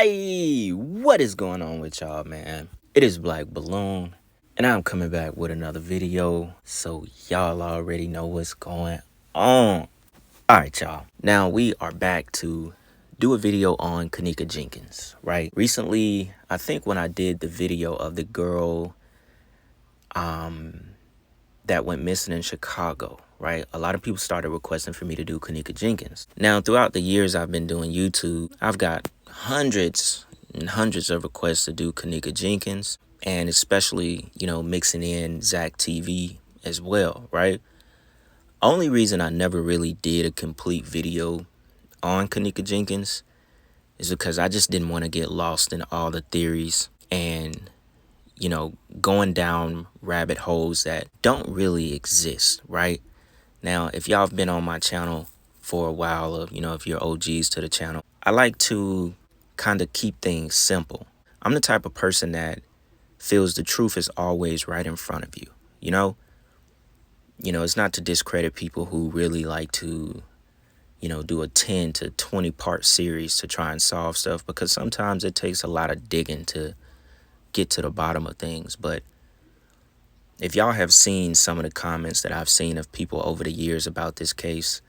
Hey, what is going on with y'all, man? It is Black Balloon, and I'm coming back with another video, so y'all already know what's going on. Alright, y'all. Now we are back to do a video on Kenneka Jenkins, right? Recently, I think when I did the video of the girl that went missing in Chicago, right? A lot of people started requesting for me to do Kenneka Jenkins. Now, throughout the years I've been doing YouTube, I've got hundreds and hundreds of requests to do Kenneka Jenkins, and especially, mixing in Zach TV as well, right? Only reason I never really did a complete video on Kenneka Jenkins is because I just didn't want to get lost in all the theories and going down rabbit holes that don't really exist, right? Now, if y'all have been on my channel for a while, or, if you're OGs to the channel, I like to kind of keep things simple. I'm the type of person that feels the truth is always right in front of you, it's not to discredit people who really like to, do a 10 to 20 part series to try and solve stuff, because sometimes it takes a lot of digging to get to the bottom of things. But if y'all have seen some of the comments that I've seen of people over the years about this case,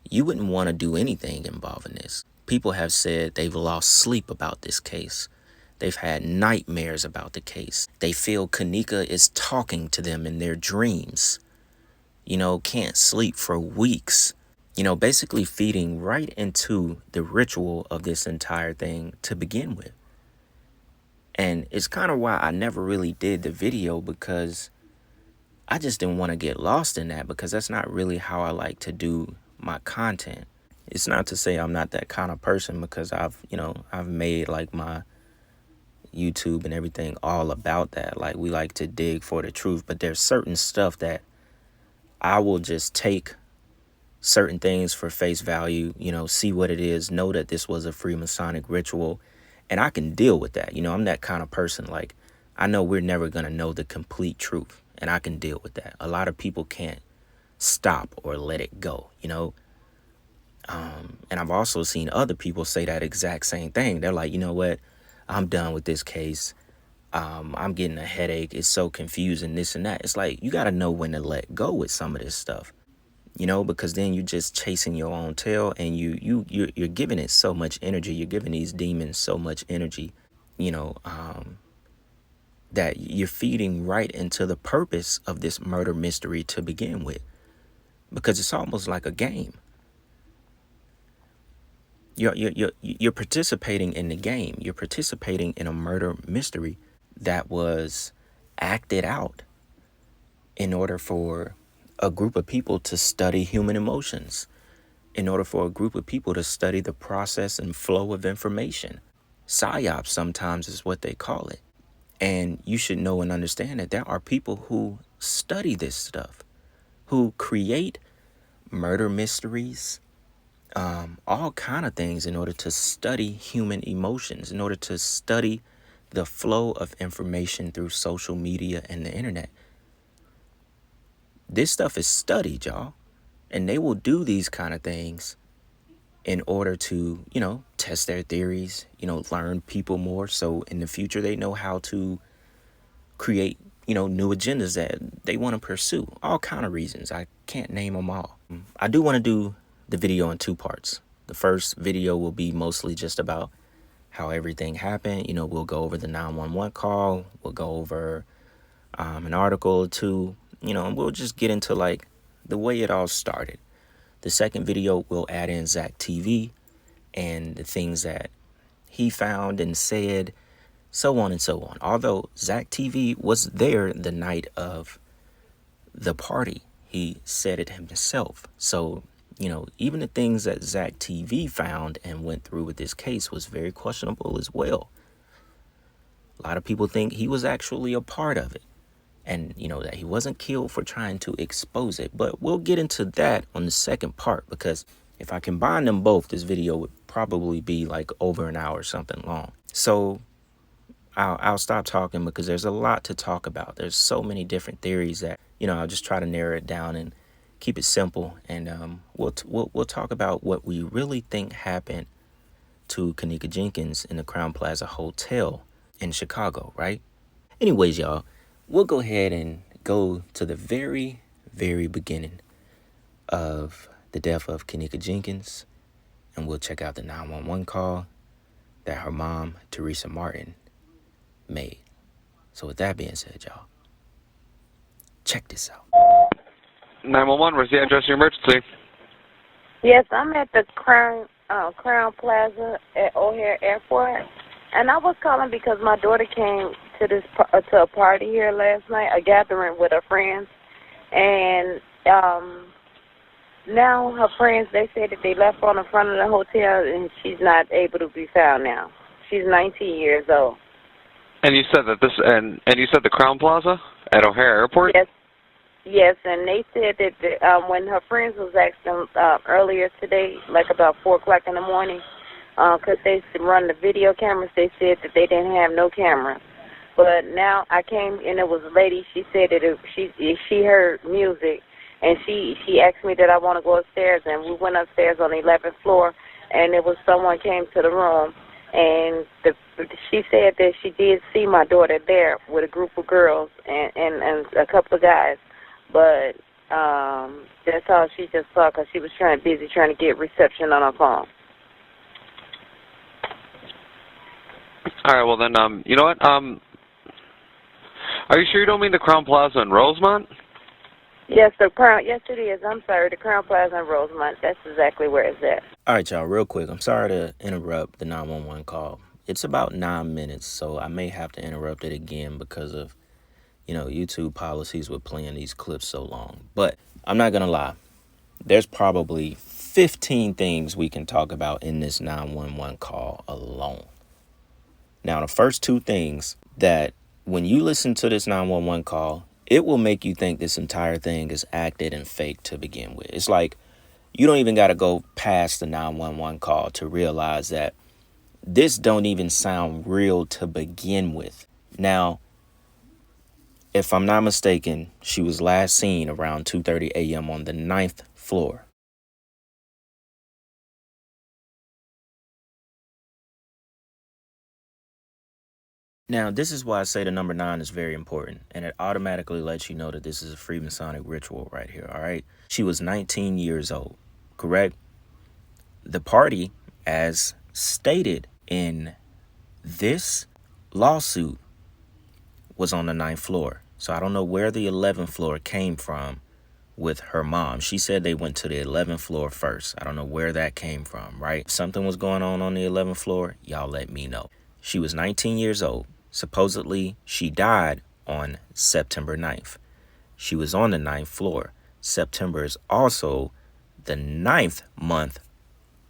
you wouldn't want to do anything involving this. People have said they've lost sleep about this case. They've had nightmares about the case. They feel Kenneka is talking to them in their dreams. Can't sleep for weeks. Basically feeding right into the ritual of this entire thing to begin with. And it's kind of why I never really did the video, because I just didn't want to get lost in that, because that's not really how I like to do my content. It's not to say I'm not that kind of person, because I've made like my YouTube and everything all about that. Like, we like to dig for the truth, but there's certain stuff that I will just take certain things for face value, see what it is, know that this was a Freemasonic ritual, and I can deal with that. I'm that kind of person. Like, I know we're never going to know the complete truth, and I can deal with that. A lot of people can't stop or let it go, and I've also seen other people say that exact same thing. They're like, you know what, I'm done with this case. I'm getting a headache. It's so confusing, this and that. It's like, you got to know when to let go with some of this stuff, because then you're just chasing your own tail, and you're giving it so much energy. You're giving these demons so much energy, that you're feeding right into the purpose of this murder mystery to begin with, because it's almost like a game. You're participating in the game. You're participating in a murder mystery that was acted out in order for a group of people to study human emotions, in order for a group of people to study the process and flow of information. PSYOP sometimes is what they call it. And you should know and understand that there are people who study this stuff, who create murder mysteries, all kind of things in order to study human emotions, in order to study the flow of information through social media and the internet. This stuff is studied, y'all, and they will do these kind of things in order to, test their theories, learn people more, so in the future they know how to create, new agendas that they want to pursue. All kind of reasons. I can't name them all. I do want to do the video in two parts. The first video will be mostly just about how everything happened. We'll go over the 911 call. We'll go over an article or two, and we'll just get into like the way it all started. The second video will add in Zach TV and the things that he found and said, so on and so on. Although Zach TV was there the night of the party, he said it himself. So, even the things that Zach TV found and went through with this case was very questionable as well. A lot of people think he was actually a part of it, and, that he wasn't killed for trying to expose it. But we'll get into that on the second part, because if I combine them both, this video would probably be like over an hour or something long. So I'll stop talking, because there's a lot to talk about. There's so many different theories that, I'll just try to narrow it down and keep it simple. And we'll talk about what we really think happened to Kenneka Jenkins in the Crown Plaza Hotel in Chicago, right? Anyways, y'all, we'll go ahead and go to the very, very beginning of the death of Kenneka Jenkins, and we'll check out the 911 call that her mom, Teresa Martin, made. So with that being said, y'all, check this out. 911, where's the address of your emergency? Yes, I'm at the Crown Plaza at O'Hare Airport, and I was calling because my daughter came to to a party here last night, a gathering with her friends, and now her friends, they said that they left her on the front of the hotel, and she's not able to be found now. She's 19 years old. And you said that you said the Crown Plaza at O'Hare Airport? Yes. Yes, and they said that when her friends was asking earlier today, like about 4 o'clock in the morning, because they run the video cameras, they said that they didn't have no cameras. But now I came, and it was a lady, she said that she heard music, and she asked me that I want to go upstairs, and we went upstairs on the 11th floor, and it was someone came to the room, and she said that she did see my daughter there with a group of girls and a couple of guys. But that's all she just saw because she was busy trying to get reception on her phone. All right, well then, you know what? Are you sure you don't mean the Crown Plaza in Rosemont? Yes, yes it is. I'm sorry, the Crown Plaza in Rosemont. That's exactly where it's at. All right, y'all, real quick. I'm sorry to interrupt the 911 call. It's about 9 minutes, so I may have to interrupt it again because of YouTube policies with playing these clips so long. But I'm not going to lie. There's probably 15 things we can talk about in this 911 call alone. Now, the first 2 things that when you listen to this 911 call, it will make you think this entire thing is acted and fake to begin with. It's like you don't even got to go past the 911 call to realize that this don't even sound real to begin with. Now, if I'm not mistaken, she was last seen around 2:30 a.m. on the 9th floor. Now, this is why I say the number 9 is very important, and it automatically lets you know that this is a Freemasonic ritual right here, all right? She was 19 years old, correct? The party, as stated in this lawsuit, was on the 9th floor. So I don't know where the 11th floor came from with her mom. She said they went to the 11th floor first. I don't know where that came from, right? If something was going on the 11th floor, y'all let me know. She was 19 years old. Supposedly, she died on September 9th. She was on the 9th floor. September is also the 9th month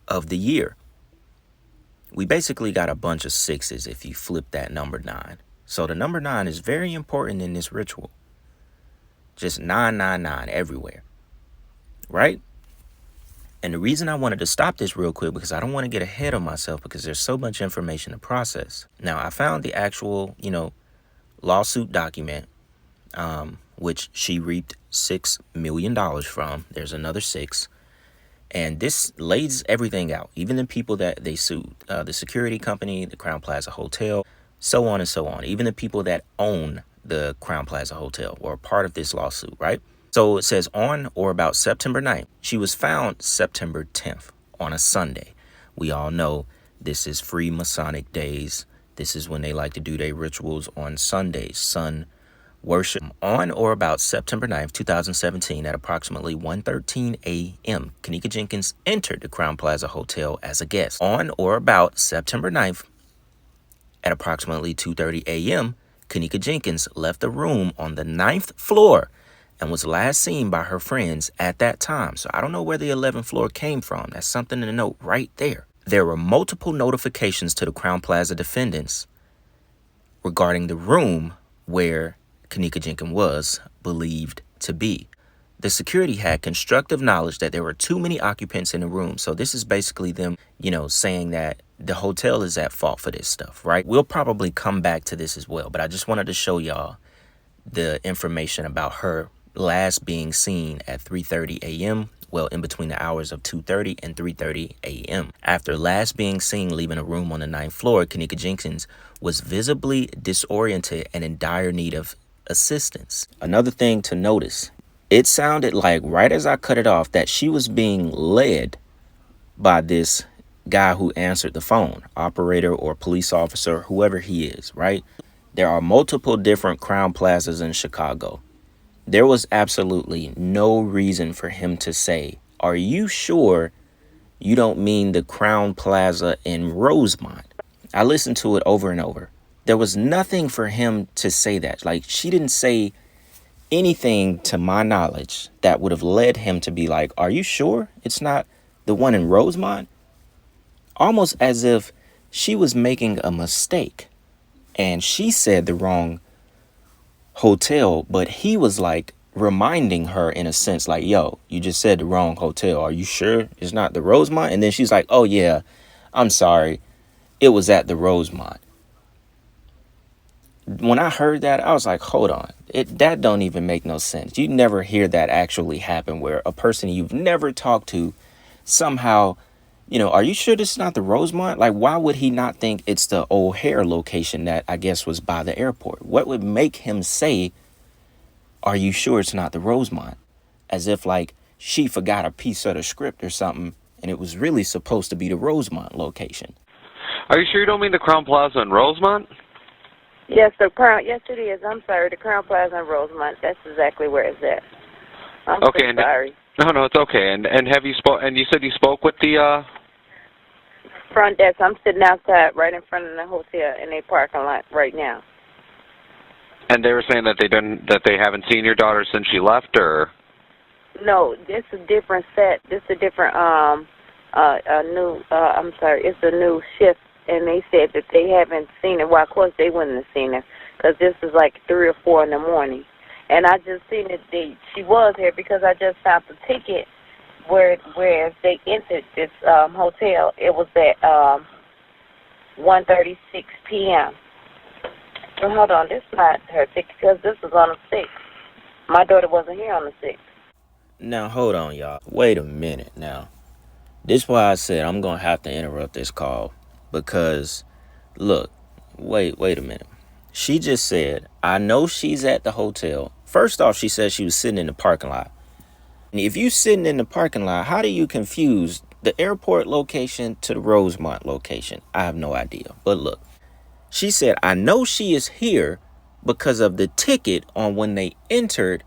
of the year. We basically got a bunch of 6s if you flip that number 9. So the number 9 is very important in this ritual. Just 999 everywhere, right? And the reason I wanted to stop this real quick because I don't want to get ahead of myself because there's so much information to process. Now, I found the actual, lawsuit document, which she reaped $6 million from. There's another 6. And this lays everything out, even the people that they sued, the security company, the Crown Plaza Hotel, so on and so on. Even the people that own the Crown Plaza Hotel were part of this lawsuit, right? So it says on or about September 9th. She was found September 10th on a Sunday. We all know this is free Masonic days. This is when they like to do their rituals on Sundays, sun worship. On or about September 9th, 2017, at approximately 1:13 a.m., Kenneka Jenkins entered the Crown Plaza Hotel as a guest. On or about September 9th, at approximately 2:30 a.m., Kenneka Jenkins left the room on the 9th floor and was last seen by her friends at that time. So I don't know where the 11th floor came from. That's something to note right there. There were multiple notifications to the Crown Plaza defendants regarding the room where Kenneka Jenkins was believed to be. The security had constructive knowledge that there were too many occupants in the room. So this is basically them, saying that the hotel is at fault for this stuff, right? We'll probably come back to this as well, but I just wanted to show y'all the information about her last being seen at 3:30 a.m. well, in between the hours of 2:30 and 3:30 a.m. After last being seen leaving a room on the 9th floor, Kenneka Jenkins was visibly disoriented and in dire need of assistance. Another thing to notice, it sounded like right as I cut it off that she was being led by this guy who answered the phone, operator or police officer, whoever he is, right? There are multiple different Crowne Plazas in Chicago. There was absolutely no reason for him to say, "Are you sure you don't mean the Crowne Plaza in Rosemont?" I listened to it over and over. There was nothing for him to say that. Like, she didn't say anything to my knowledge that would have led him to be like, "Are you sure it's not the one in Rosemont?" Almost as if she was making a mistake and she said the wrong hotel, but he was like reminding her in a sense, like, "Yo, you just said the wrong hotel. Are you sure it's not the Rosemont?" And then she's like, "Oh yeah, I'm sorry. It was at the Rosemont." When I heard that, I was like, hold on. That don't even make no sense. You never hear that actually happen where a person you've never talked to somehow, "Are you sure this is not the Rosemont?" Like, why would he not think it's the O'Hare location that I guess was by the airport? What would make him say, "Are you sure it's not the Rosemont?" As if like she forgot a piece of the script or something and it was really supposed to be the Rosemont location. Are you sure you don't mean the Crowne Plaza in Rosemont? Yes, yes it is. I'm sorry, the Crowne Plaza in Rosemont. That's exactly where it's at. I'm Okay, so sorry. No, it's okay. And have you and you said you spoke with the Front desk. I'm sitting outside right in front of the hotel in their parking lot right now. and they were saying that they haven't seen your daughter since she left, or? No, this is a different set. This is a different it's a new shift, and they said that they haven't seen her. Well, of course they wouldn't have seen her because this is like 3 or 4 in the morning. And I just seen that she was here because I just found the ticket where they entered this hotel. It was at 1:36 p.m. So hold on, this is not her ticket because this is on the 6th. My daughter wasn't here on the 6th. Now, hold on, y'all. Wait a minute now. This is why I said I'm going to have to interrupt this call because, look, wait a minute. She just said, I know she's at the hotel. First off, she said she was sitting in the parking lot. And if you sitting in the parking lot, how do you confuse the airport location to the Rosemont location? I have no idea. But look, she said, I know she is here because of the ticket on when they entered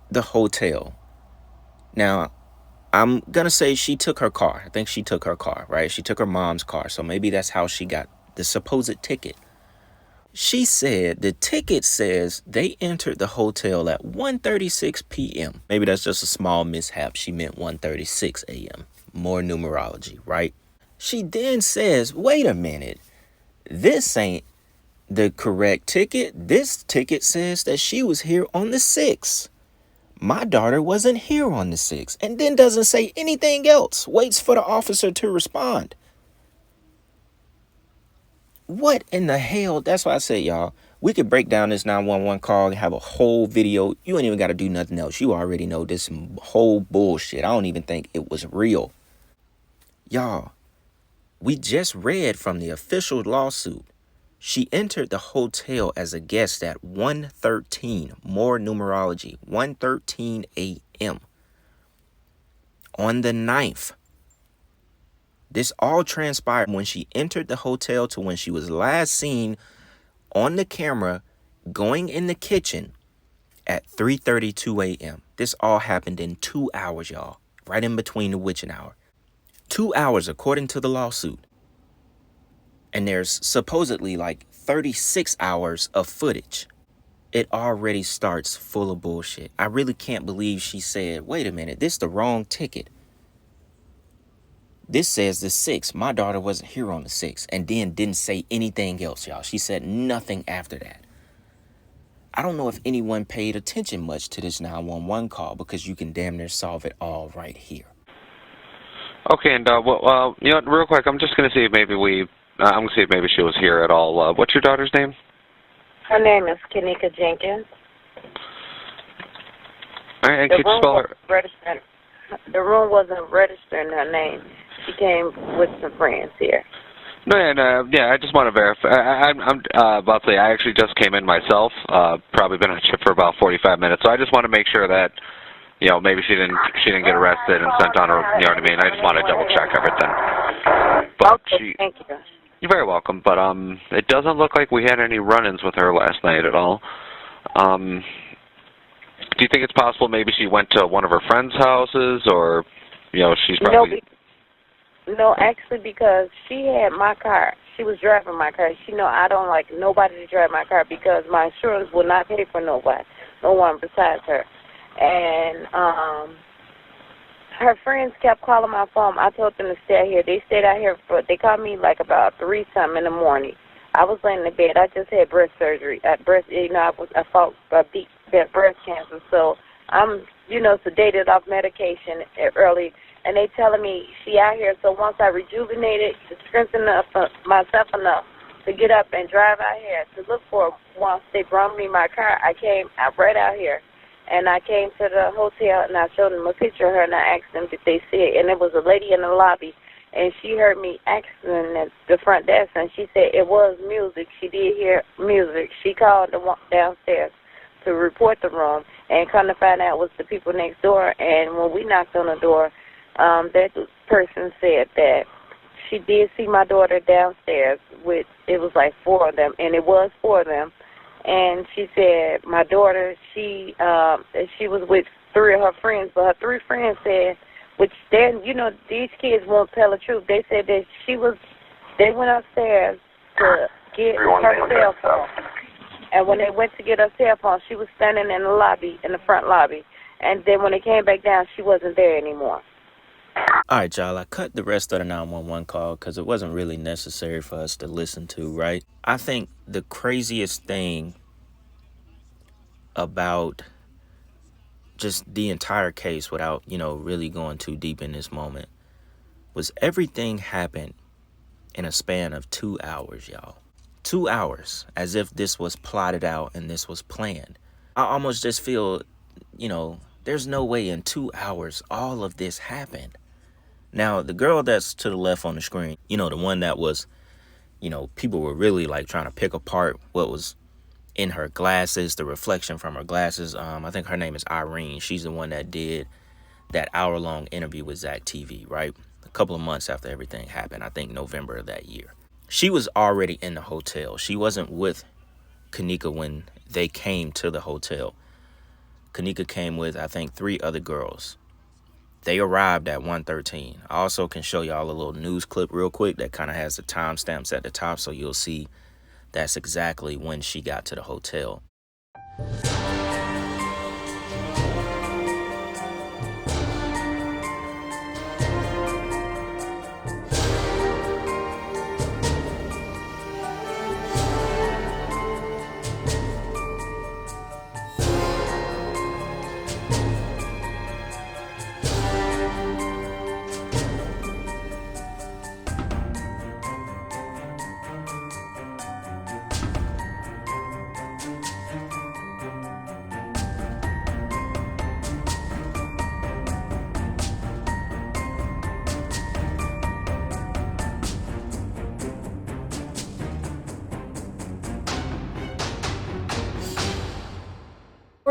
the hotel. Now, I'm going to say she took her car. I think she took her car, right? She took her mom's car. So maybe that's how she got the supposed ticket. She said the ticket says they entered the hotel at 1:36 p.m. Maybe that's just a small mishap. She meant 1:36 a.m. More numerology, right? She then says, wait a minute. This ain't the correct ticket. This ticket says that she was here on the 6th. My daughter wasn't here on the 6th. And then doesn't say anything else. Waits for the officer to respond. What in the hell? That's why I said, y'all, we could break down this 911 call and have a whole video. You ain't even got to do nothing else. You already know this whole bullshit. I don't even think it was real. Y'all, we just read from the official lawsuit. She entered the hotel as a guest at 1:13, more numerology, 1:13 a.m. on the 9th. This all transpired when she entered the hotel to when she was last seen on the camera going in the kitchen at 3:32 a.m. This all happened in 2 hours, y'all, right in between the witching hour. 2 hours, according to the lawsuit. And there's supposedly like 36 hours of footage. It already starts full of bullshit. I really can't believe she said, wait a minute, this is the wrong ticket. This says the 6th. My daughter wasn't here on the 6th. And then didn't say anything else, y'all. She said nothing after that. I don't know if anyone paid attention much to this 911 call because you can damn near solve it all right here. Okay, and well, you know, real quick, I'm just going to see if maybe I'm going to see if maybe she was here at all. What's your daughter's name? Her name is Kenneka Jenkins. All right, and could you spell her? the room wasn't registering her name. She came with some friends here. No, yeah, I just want to verify. I'm about to say I actually just came in myself. Probably been on shift for about 45 minutes, so I just want to make sure that, you know, maybe she didn't get arrested and sent on her. You know what I mean? I just want to double check everything. But okay, thank you. You're very welcome. But it doesn't look like we had any run-ins with her last night at all. Do you think it's possible maybe she went to one of her friends' houses, or, you know, she's probably... No, actually, because she had my car. She was driving my car. She know I don't like nobody to drive my car because my insurance will not pay for nobody, no one besides her. And her friends kept calling my phone. I told them to stay out here. They stayed out here they called me like about 3-something in the morning. I was laying in bed. I just had breast surgery. I fought deep breast cancer. So I'm, sedated off medication early. And they telling me she out here. So once I rejuvenated, strengthened up myself enough to get up and drive out here to look for her. Once they brought me my car, I right out here. And I came to the hotel, and I showed them a picture of her, and I asked them if they see it. And there was a lady in the lobby, and she heard me asking at the front desk, and she said it was music. She did hear music. She called the one downstairs to report the room, and come to find out it was the people next door. And when we knocked on the door, that person said that she did see my daughter downstairs it was like 4 of them, and it was 4 of them. And she said my daughter, she was with 3 of her friends, but her 3 friends said, which then, these kids won't tell the truth. They said that they went upstairs to get her cell phone. And when they went to get her cell phone, she was standing in the lobby, in the front lobby. And then when they came back down, she wasn't there anymore. All right, y'all, I cut the rest of the 911 call because it wasn't really necessary for us to listen to, right? I think the craziest thing about just the entire case, without, really going too deep in this moment, was everything happened in a span of 2 hours, y'all. 2 hours, as if this was plotted out and this was planned. I almost just feel, there's no way in 2 hours all of this happened. Now, the girl that's to the left on the screen, the one that was, people were really like trying to pick apart what was in her glasses, the reflection from her glasses. I think her name is Irene. She's the one that did that hour-long interview with Zach TV, right? A couple of months after everything happened, I think November of that year. She was already in the hotel. She wasn't with Kenneka when they came to the hotel. Kenneka came with, I think, 3 other girls. They arrived at 1:13. I also can show y'all a little news clip real quick that kind of has the timestamps at the top, so you'll see that's exactly when she got to the hotel.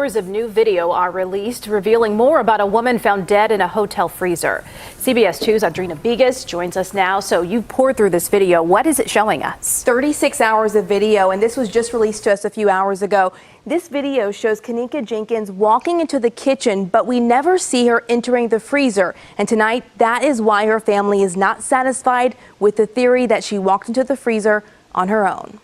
Hours of new video are released revealing more about a woman found dead in a hotel freezer. CBS 2's Audrina Bigas joins us now. So you've poured through this video. What is it showing us? 36 hours of video, and this was just released to us a few hours ago. This video shows Kenneka Jenkins walking into the kitchen, but we never see her entering the freezer. And tonight, that is why her family is not satisfied with the theory that she walked into the freezer on her own.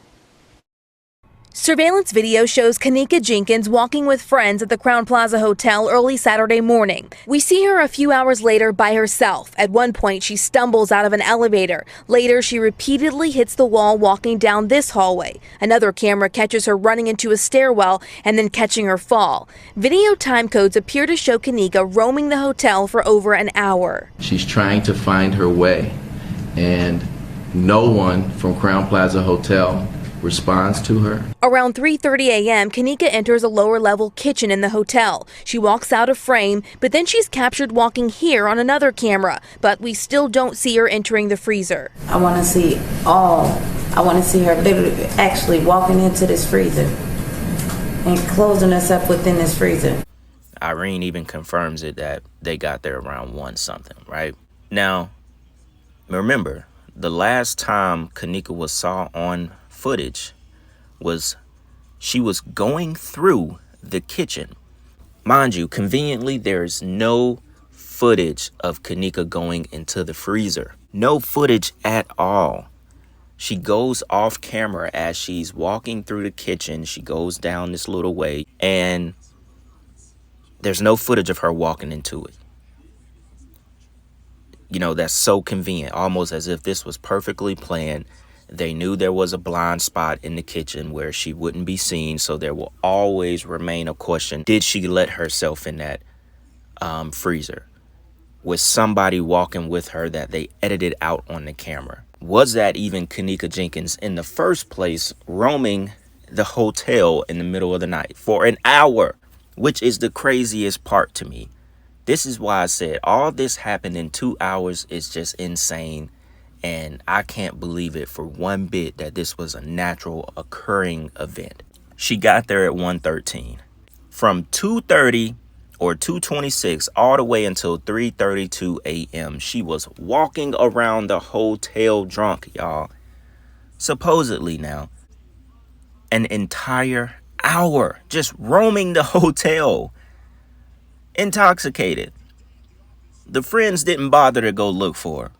Surveillance video shows Kenneka Jenkins walking with friends at the Crowne Plaza Hotel early Saturday morning. We see her a few hours later by herself. At one point, she stumbles out of an elevator. Later, she repeatedly hits the wall walking down this hallway. Another camera catches her running into a stairwell and then catching her fall. Video time codes appear to show Kenneka roaming the hotel for over an hour. She's trying to find her way, and no one from Crowne Plaza Hotel responds to her. Around 3:30 a.m., Kenneka enters a lower-level kitchen in the hotel. She walks out of frame, but then she's captured walking here on another camera. But we still don't see her entering the freezer. I want to see her literally actually walking into this freezer and closing us up within this freezer. Irene even confirms it that they got there around 1 something, right? Now, remember, the last time Kenneka was saw on footage was she was going through the kitchen. Mind you, conveniently, there's no footage of Kenneka going into the freezer. No footage at all. She goes off camera as she's walking through the kitchen. She goes down this little way, and there's no footage of her walking into it. You know, that's so convenient, almost as if this was perfectly planned. They knew there was a blind spot in the kitchen where she wouldn't be seen, so there will always remain a question. Did she let herself in that freezer? Was somebody walking with her that they edited out on the camera? Was that even Kenneka Jenkins in the first place, roaming the hotel in the middle of the night for an hour? Which is the craziest part to me. This is why I said all this happened in 2 hours is just insane. And I can't believe it for one bit that this was a natural occurring event. She got there at 1:13. From 2:30 or 2:26 all the way until 3:32 a.m. she was walking around the hotel drunk, y'all. Supposedly now. An entire hour just roaming the hotel, intoxicated. The friends didn't bother to go look for her.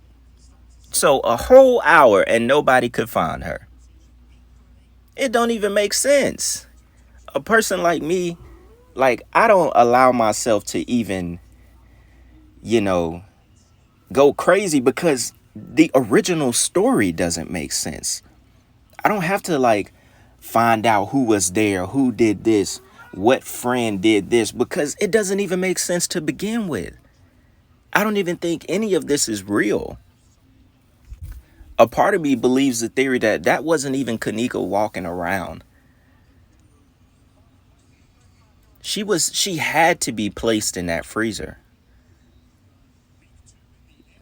So a whole hour and nobody could find her. It don't even make sense. A person like me, like, I don't allow myself to even, go crazy because the original story doesn't make sense. I don't have to find out who was there, who did this, what friend did this, because it doesn't even make sense to begin with. I don't even think any of this is real. A part of me believes the theory that wasn't even Kenneka walking around. She had to be placed in that freezer.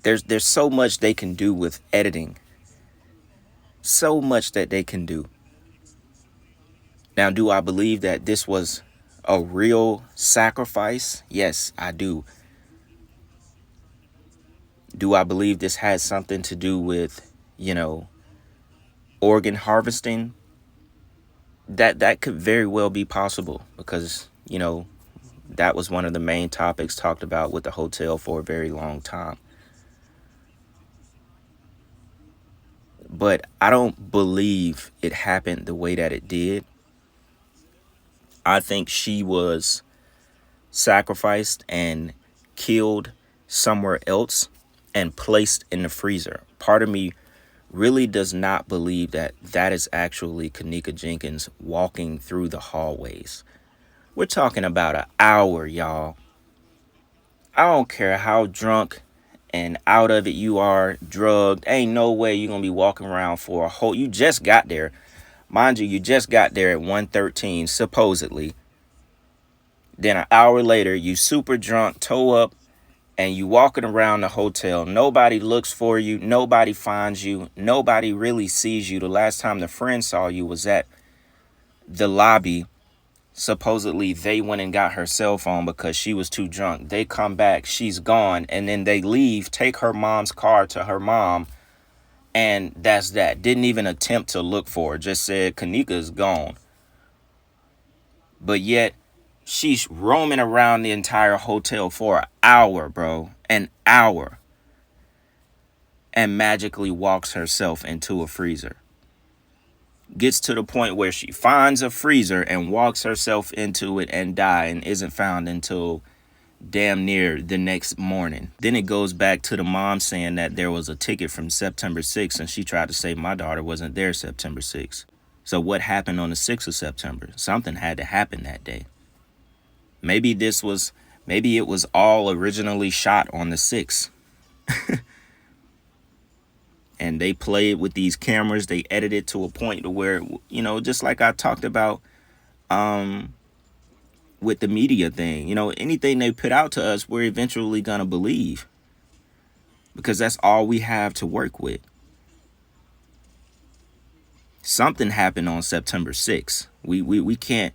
There's so much they can do with editing. So much that they can do. Now, do I believe that this was a real sacrifice? Yes, I do. Do I believe this has something to do with, organ harvesting? That could very well be possible because, that was one of the main topics talked about with the hotel for a very long time. But I don't believe it happened the way that it did. I think she was sacrificed and killed somewhere else and placed in the freezer. Part of me really does not believe that is actually Kenneka Jenkins walking through the hallways. We're talking about an hour, y'all. I don't care how drunk and out of it you are, drugged. Ain't no way you're going to be walking around for a whole... You just got there. Mind you, you just got there at 1:13, supposedly. Then an hour later, you super drunk, toe up, and you walking around the hotel. Nobody looks for you. Nobody finds you. Nobody really sees you. The last time the friend saw you was at the lobby. Supposedly, they went and got her cell phone because she was too drunk. They come back. She's gone. And then they leave, take her mom's car to her mom. And that's that. Didn't even attempt to look for her. Just said, Kenneka's gone. But yet, she's roaming around the entire hotel for an hour, bro. An hour. And magically walks herself into a freezer. Gets to the point where she finds a freezer and walks herself into it and dies and isn't found until damn near the next morning. Then it goes back to the mom saying that there was a ticket from September 6th and she tried to say my daughter wasn't there September 6th. So what happened on the 6th of September? Something had to happen that day. Maybe it was all originally shot on the 6th. and they play it with these cameras. They edit it to a point to where, you know, just like I talked about with the media thing, you know, anything they put out to us, we're eventually gonna believe, because that's all we have to work with. Something happened on September 6th. We can't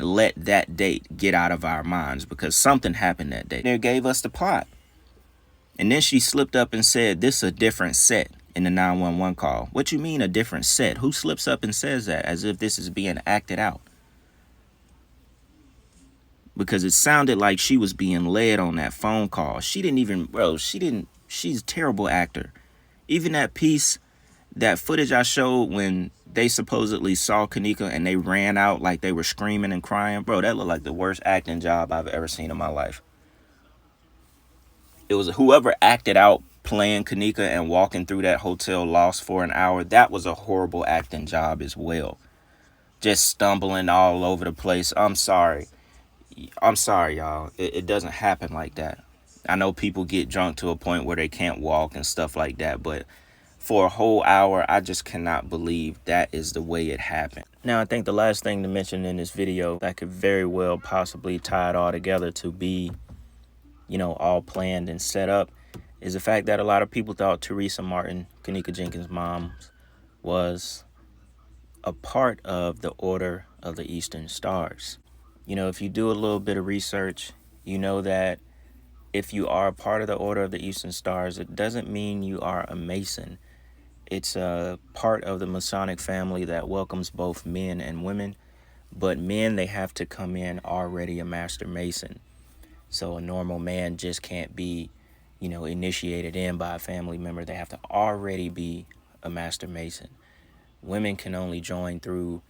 let that date get out of our minds, because something happened that day. They gave us the plot. And then she slipped up and said, this is a different set in the 911 call. What you mean a different set? Who slips up and says that as if this is being acted out? Because it sounded like she was being led on that phone call. She didn't even, she's a terrible actor. Even that piece, that footage I showed when they supposedly saw Kenneka and they ran out like they were screaming and crying, bro, that looked like the worst acting job I've ever seen in my life. It was whoever acted out playing Kenneka and walking through that hotel lost for an hour. That was a horrible acting job as well. Just stumbling all over the place. I'm sorry, y'all. It doesn't happen like that. I know people get drunk to a point where they can't walk and stuff like that, but for a whole hour, I just cannot believe that is the way it happened. Now, I think the last thing to mention in this video that could very well possibly tie it all together to be, you know, all planned and set up, is the fact that a lot of people thought Teresa Martin, Kenneka Jenkins' mom, was a part of the Order of the Eastern Stars. You know, if you do a little bit of research, you know that if you are a part of the Order of the Eastern Stars, it doesn't mean you are a Mason. It's a part of the Masonic family that welcomes both men and women, but men, they have to come in already a Master Mason. So a normal man just can't be, you know, initiated in by a family member. They have to already be a Master Mason. Women can only join through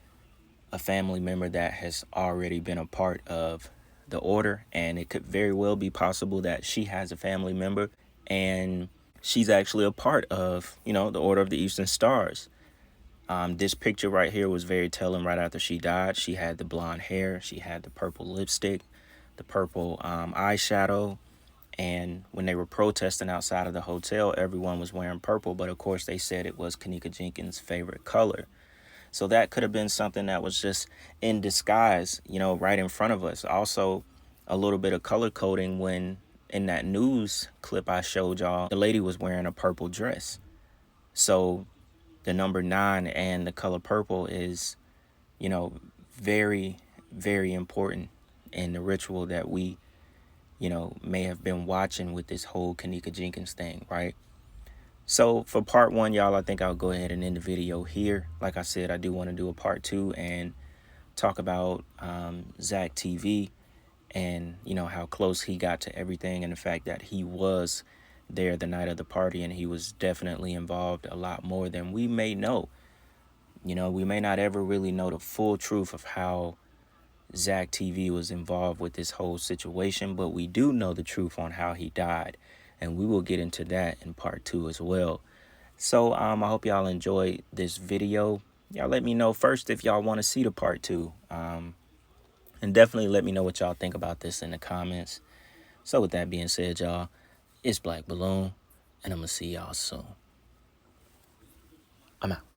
a family member that has already been a part of the order, and it could very well be possible that she has a family member and she's actually a part of, you know, the Order of the Eastern Stars. This picture right here was very telling. Right after she died, she had the blonde hair, she had the purple lipstick, the purple eyeshadow, and when they were protesting outside of the hotel, everyone was wearing purple, but of course they said it was Kenneka Jenkins' favorite color. So that could have been something that was just in disguise, you know, right in front of us. Also, a little bit of color coding when in that news clip I showed y'all, the lady was wearing a purple dress. So the number 9 and the color purple is, you know, very, very important in the ritual that we, you know, may have been watching with this whole Kenneka Jenkins thing, right? So for part 1, y'all, I think I'll go ahead and end the video here. Like I said, I do want to do a part 2 and talk about Zach TV and, you know, how close he got to everything, and the fact that he was there the night of the party and he was definitely involved a lot more than we may know. You know, we may not ever really know the full truth of how Zach TV was involved with this whole situation, but we do know the truth on how he died, and we will get into that in part 2 as well. So I hope y'all enjoyed this video. Y'all let me know first if y'all want to see the part 2, and definitely let me know what y'all think about this in the comments. So with that being said, y'all, it's Black Balloon, and I'm gonna see y'all soon. I'm out.